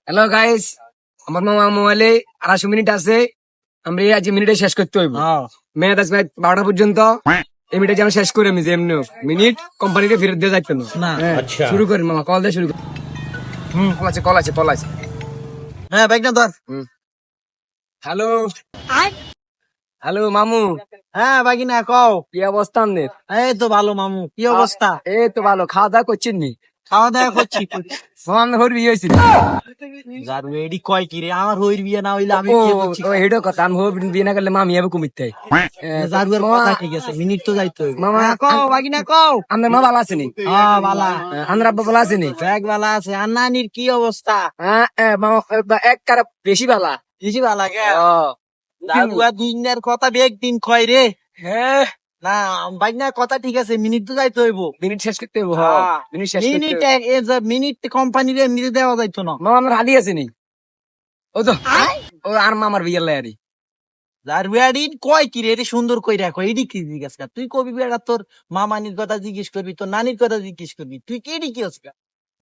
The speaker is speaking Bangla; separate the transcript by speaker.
Speaker 1: হ্যালো গাইস, আমার মামা মোবাইলে 250 মিনিট আছে। আমরা এই আজ মিনিটে শেষ করতে হইব। মেয়াদ আছে 12টা পর্যন্ত। এই মিনিটে যেন শেষ করে আমি যেমনি হোক। মিনিট কোম্পানিকে ফেরত দিয়ে যাইতো না। হ্যাঁ, শুরু করি মামা, কল দিয়ে শুরু করি। কল আছে।
Speaker 2: হ্যাঁ বাইক না ধর।
Speaker 1: হ্যালো হ্যালো মামু,
Speaker 2: হ্যাঁ বাগিনা কও।
Speaker 1: কি অবস্থা আপনার?
Speaker 2: এই তো ভালো মামু, কি অবস্থা?
Speaker 1: এই তো ভালো, খাওয়া দাওয়া করছেন নি?
Speaker 2: খাওয়া দাওয়া করছি।
Speaker 1: মামা আপনার হরি বিয়ে হয়েছিল?
Speaker 2: যার এডি কয় কি রে, আমার হইর বিয়ে না হইলে আমি বিয়ে করছি।
Speaker 1: হেডো কথা, আমি বিয়ে না করলে মামি হবে কমিতে।
Speaker 2: জারুয়ার কথা ঠিক আছে, মিনিট তো যাইতে হইবে।
Speaker 1: মামা,
Speaker 2: হ্যাঁ, কও বাগিনা কও।
Speaker 1: আপনার মা ভালো আছে নি?
Speaker 2: হ্যাঁ বালা,
Speaker 1: আপনার আব্বা ভালো আছে নি?
Speaker 2: ব্যাগ বালা আছে। আর নানির কি অবস্থা?
Speaker 1: মামা এক কারা বেশি ভালা।
Speaker 2: বেশি বালা গে। জারুয়া দিনের কথা বেগ দিন কয় রে।
Speaker 1: হ্যাঁ,
Speaker 2: না বাগিনা কথা ঠিক আছে, মিনিট তো যাইতে হইব।
Speaker 1: মিনিট শেষ করতে হবে।
Speaker 2: হ্যাঁ,
Speaker 1: মিনিট শেষ করতে
Speaker 2: মিনিট
Speaker 1: হবে।
Speaker 2: মিনিট কোম্পানির এমনিতে দেওয়া যাইতো না।
Speaker 1: মামা আপনার হালি আছে নি? ও তো ও আর মামার বিয়ের লায়ারি।
Speaker 2: যার বিয়াড়ি কয় কি রে, এটি সুন্দর কই রাখো, এডি কি জিজ্ঞাসা তুই কবি বেড়া, তোর মামানির কথা জিজ্ঞেস করবি, তোর নানির কথা জিজ্ঞেস করবি, তুই কি এডি কি হচ্ছে?